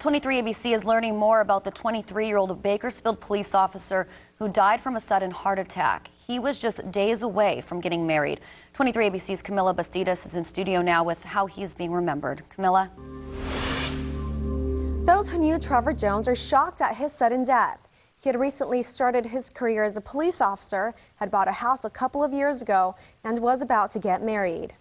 23 ABC is learning more about the 23-year-old Bakersfield police officer who died from a sudden heart attack. He was just days away from getting married. 23 ABC's Camilla Bastidas is in studio now with how he is being remembered. Camilla? Those who knew Trevor Jones are shocked at his sudden death. He had recently started his career as a police officer, had bought a house a couple of years ago, and was about to get married.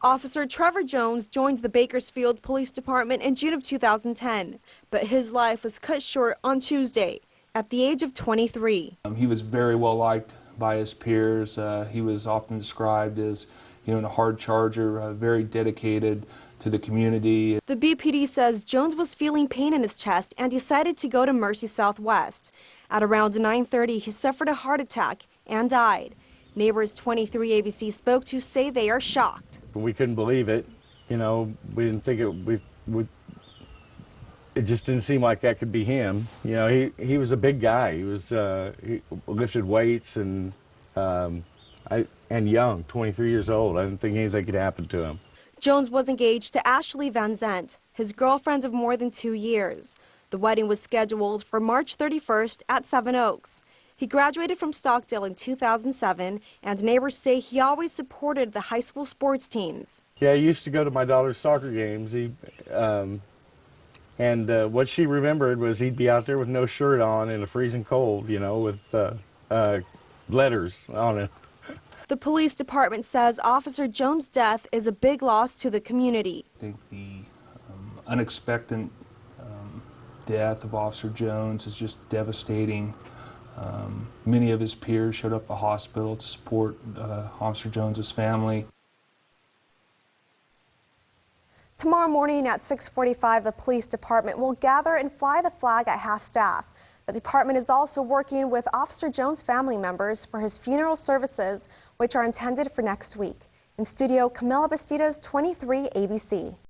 Officer Trevor Jones joined the Bakersfield Police Department in June of 2010, but his life was cut short on Tuesday at the age of 23. He was very well liked by his peers. He was often described as, a hard charger, very dedicated to the community. The BPD says Jones was feeling pain in his chest and decided to go to Mercy Southwest. At around 9:30, he suffered a heart attack and died. Neighbors 23 ABC spoke to say they are shocked. We couldn't believe it. We didn't think it just didn't seem like that could be him. He was a big guy. He lifted weights and young, 23 years old. I didn't think anything could happen to him. Jones was engaged to Ashley Van Zent, his girlfriend of more than 2 years. The wedding was scheduled for March 31st at Seven Oaks. He graduated from Stockdale in 2007, and neighbors say he always supported the high school sports teams. Yeah, he used to go to my daughter's soccer games. What she remembered was he'd be out there with no shirt on in the freezing cold, with letters on it. The police department says Officer Jones' death is a big loss to the community. I think the unexpected death of Officer Jones is just devastating. Many of his peers showed up at the hospital to support Officer Jones's family. Tomorrow morning at 6:45, the police department will gather and fly the flag at half-staff. The department is also working with Officer Jones' family members for his funeral services, which are intended for next week. In studio, Camilla Bastidas, 23 ABC.